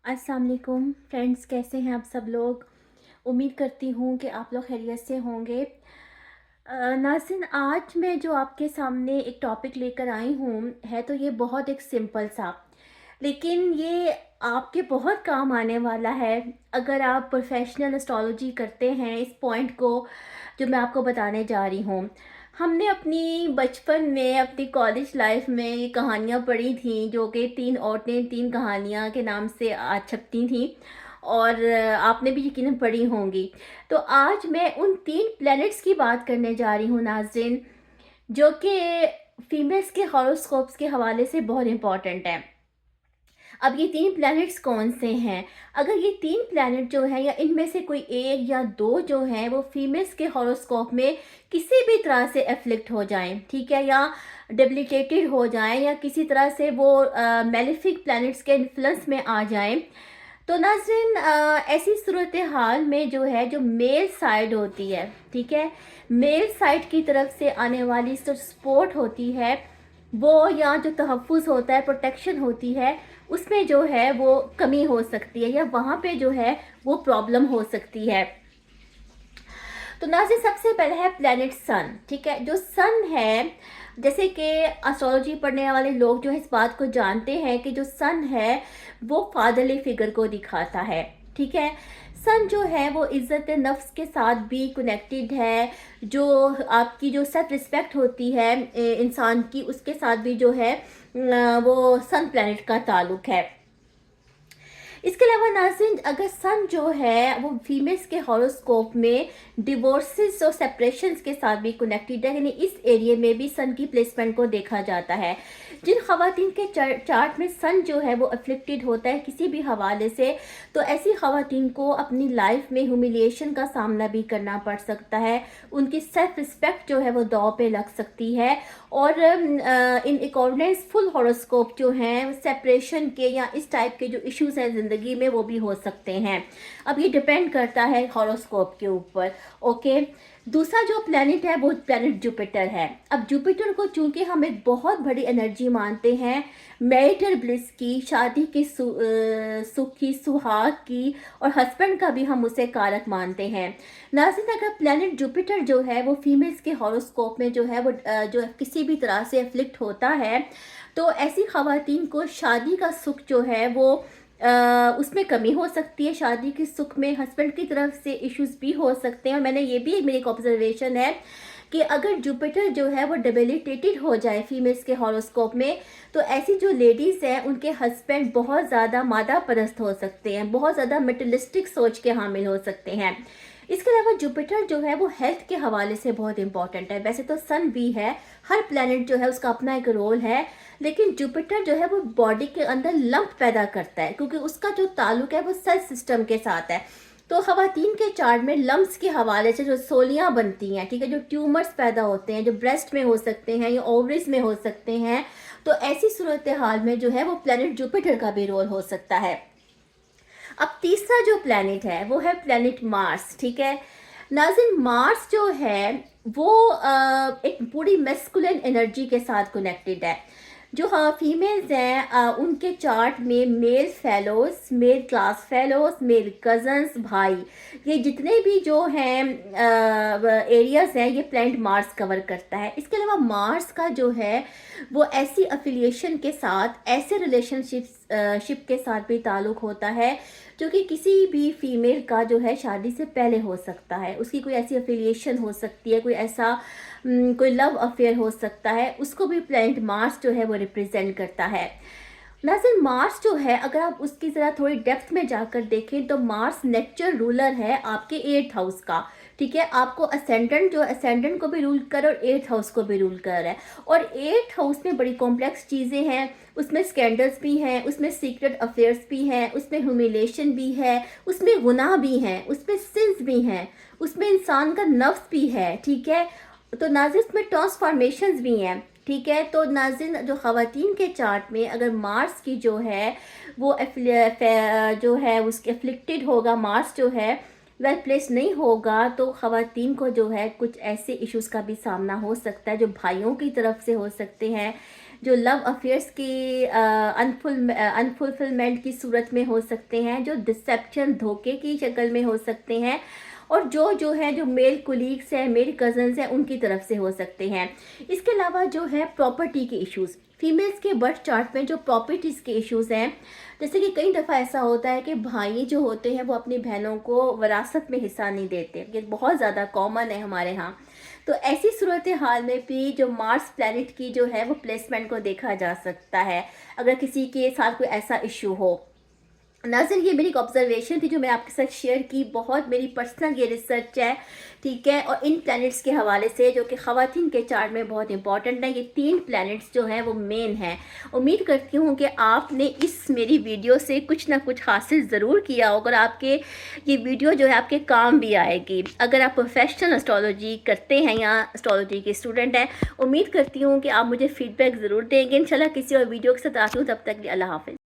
अस्सलाम वालेकुम फ्रेंड्स, कैसे हैं आप सब लोग। उम्मीद करती हूँ कि आप लोग खैरियत से होंगे। नाज़रीन, आज मैं जो आपके सामने एक टॉपिक लेकर आई हूँ है तो ये बहुत एक सिंपल सा, लेकिन ये आपके बहुत काम आने वाला है अगर आप प्रोफेशनल एस्ट्रोलॉजी करते हैं। इस पॉइंट को जो मैं आपको बताने जा रही हूँ, हमने अपनी बचपन में अपनी कॉलेज लाइफ में ये कहानियाँ पढ़ी थी, जो कि तीन औरतें तीन कहानियाँ के नाम से आज छपती थी और आपने भी यकीनन पढ़ी होंगी। तो आज मैं उन तीन प्लैनेट्स की बात करने जा रही हूँ नाज़रीन, जो कि फीमेल्स के हॉरोस्कोप्स के हवाले से बहुत इम्पॉर्टेंट है। अब ये तीन प्लैनेट्स कौन से हैं? अगर ये तीन प्लैनेट जो हैं या इनमें से कोई एक या दो जो हैं वो फीमेल्स के हॉरोस्कोप में किसी भी तरह से एफ्लिक्ट हो जाएं, ठीक है, या डेबिलिटेटेड हो जाएं या किसी तरह से वो मेलेफिक प्लैनेट्स के इन्फ्लुएंस में आ जाएं, तो नाज़रीन ऐसी सूरत हाल में जो है, जो मेल साइड होती है, ठीक है, मेल साइड की तरफ से आने वाली जो सपोर्ट होती है वो, या जो तहफ़्फ़ुज़ होता है, प्रोटेक्शन होती है, उसमें जो है वो कमी हो सकती है या वहाँ पे जो है वो प्रॉब्लम हो सकती है। तो नाज़रीन, सबसे पहले है प्लैनेट सन, ठीक है। जो सन है, जैसे कि एस्ट्रोलॉजी पढ़ने वाले लोग जो है इस बात को जानते हैं कि जो सन है वो फादरली फिगर को दिखाता है, ठीक है। सन जो है वो इज़्ज़त नफ्स के साथ भी कनेक्टेड है, जो आपकी जो सेल्फ रिस्पेक्ट होती है इंसान की, उसके साथ भी जो है वो सन प्लैनेट का ताल्लुक है। इसके अलावा नाज़रीन, अगर सन जो है वो फीमेल्स के हॉरोस्कोप में डिवोर्सेस और सेपरेशंस के साथ भी कनेक्टेड है, यानी इस एरिया में भी सन की प्लेसमेंट को देखा जाता है। जिन खवातीन के चार्ट में सन जो है वो अफ्लिक्टेड होता है किसी भी हवाले से, तो ऐसी खवातीन को अपनी लाइफ में ह्यूमिलिएशन का सामना भी करना पड़ सकता है, उनकी सेल्फ रिस्पेक्ट जो है वो दांव पे लग सकती है। और इन अकॉर्डिंग फुल हॉरोस्कोप जो हैं सेपरेशन के या इस टाइप के जो इश्यूज हैं ज़िंदगी में वो भी हो सकते हैं। अब ये डिपेंड करता है हॉरोस्कोप के ऊपर। ओके, दूसरा जो प्लैनेट है वो प्लैनेट जुपिटर है। अब जुपिटर को चूंकि हम एक बहुत बड़ी एनर्जी मानते हैं, मैरिटल ब्लिस की, शादी की, सुख की, सुहाग की, और हस्बैंड का भी हम उसे कारक मानते हैं। नाज़रीन, अगर प्लैनेट जुपिटर जो है वो फीमेल्स के हॉरोस्कोप में जो है वो जो किसी भी तरह से एफ्लिक्ट होता है, तो ऐसी खवातीन को शादी का सुख जो है वो उसमें कमी हो सकती है। शादी के सुख में हस्बैंड की तरफ से इश्यूज भी हो सकते हैं। और मैंने ये भी, मेरी एक ऑब्जर्वेशन है कि अगर जुपिटर जो है वो डेबिलिटेटेड हो जाए फीमेल्स के हॉरोस्कोप में, तो ऐसी जो लेडीज़ हैं उनके हस्बैंड बहुत ज़्यादा मादा परस्त हो सकते हैं, बहुत ज़्यादा मेटलिस्टिक सोच के हामिल हो सकते हैं। इसके अलावा जुपिटर जो है वो हेल्थ के हवाले से बहुत इंपॉर्टेंट है। वैसे तो सन भी है, हर प्लैनेट जो है उसका अपना एक रोल है, लेकिन जुपिटर जो है वो बॉडी के अंदर लंप पैदा करता है, क्योंकि उसका जो ताल्लुक है वो सेल सिस्टम के साथ है। तो खवातीन के चार्ट में लम्प्स के हवाले से जो सोलियां बनती हैं, ठीक है, जो ट्यूमर्स पैदा होते हैं, जो ब्रेस्ट में हो सकते हैं या ओवरीज में हो सकते हैं, तो ऐसी सूरत हाल में जो है वो प्लैनेट जुपिटर का भी रोल हो सकता है। अब तीसरा जो प्लैनेट है वो है प्लैनेट मार्स, ठीक है। नाज़रीन, मार्स जो है वो एक पूरी मेस्कुलिन एनर्जी के साथ कनेक्टेड है। जो हाँ फीमेल्स हैं उनके चार्ट में male fellows, male class fellows, male cousins, भाई, ये जितने भी जो हैं एरियाज हैं ये प्लैनेट मार्स कवर करता है। इसके अलावा मार्स का जो है वो ऐसी अफिलिएशन के साथ, ऐसे रिलेशनशिप के साथ भी ताल्लुक होता है जो कि किसी भी फीमेल का जो है शादी से पहले हो सकता है। उसकी कोई ऐसी अफिलिएशन हो सकती है, कोई ऐसा कोई लव अफेयर हो सकता है, उसको भी प्लैनेट मार्स जो है वो रिप्रेजेंट करता है। नाज़रीन, मार्स जो है अगर आप उसकी ज़रा थोड़ी डेप्थ में जाकर देखें तो मार्स नेचर रूलर है आपके 8th हाउस का, ठीक है। आपको असेंडेंट जो असेंडेंट को भी रूल कर और 8th हाउस को भी रूल कर रहा है। और 8th हाउस में बड़ी कॉम्प्लेक्स चीज़ें हैं, उसमें स्कैंडल्स भी हैं, उसमें सीक्रेट अफेयर्स भी हैं, उसमें ह्यूमिलेशन भी है, उसमें गुनाह भी हैं, उसमें सिंस भी हैं, उसमें इंसान का नफ्स भी है, ठीक है। तो नाज़रीन, इसमें ट्रांसफॉर्मेशंस भी हैं, ठीक है। तो नाज़रीन, जो ख़वातीन के चार्ट में अगर मार्स की जो है वो जो है उसके अफ्लिक्टेड होगा, मार्स जो है वेल प्लेस नहीं होगा, तो ख़वातीन को जो है कुछ ऐसे इश्यूज़ का भी सामना हो सकता है जो भाइयों की तरफ से हो सकते हैं, जो लव अफेयर्स की अनफुलफिलमेंट की सूरत में हो सकते हैं, जो डिसेप्शन धोखे की शक्ल में हो सकते हैं, और जो मेल कुलीग्स हैं, मेल कज़न्स हैं, उनकी तरफ से हो सकते हैं। इसके अलावा जो है प्रॉपर्टी के इश्यूज़, फीमेल्स के बर्थ चार्ट में जो प्रॉपर्टीज़ के इश्यूज़ हैं, जैसे कि कई दफ़ा ऐसा होता है कि भाई जो होते हैं वो अपनी बहनों को विरासत में हिस्सा नहीं देते, ये बहुत ज़्यादा कॉमन है हमारे यहाँ। तो ऐसी सूरत हाल में भी जो मार्स प्लैनेट की जो है वो प्लेसमेंट को देखा जा सकता है, अगर किसी के साथ कोई ऐसा इशू हो। नाज़रीन, ये मेरी एक ऑब्जर्वेशन थी जो मैं आपके साथ शेयर की, बहुत मेरी पर्सनल ये रिसर्च है, ठीक है। और इन प्लैनेट्स के हवाले से जो कि ख़वातीन के चार्ट में बहुत इंपॉर्टेंट है, ये 3 प्लैनेट्स जो हैं वो मेन हैं। उम्मीद करती हूँ कि आपने इस मेरी वीडियो से कुछ ना कुछ हासिल ज़रूर किया होगा और आपके ये वीडियो जो है आपके काम भी आएगी। अगर आप प्रोफेशनल एस्ट्रोलॉजी करते हैं या एस्ट्रोलॉजी के स्टूडेंट हैं, उम्मीद करती हूँ कि आप मुझे फ़ीडबैक ज़रूर देंगे। इंशाल्लाह किसी और वीडियो के साथ आती हूँ, तब तक अल्लाह हाफ़िज़।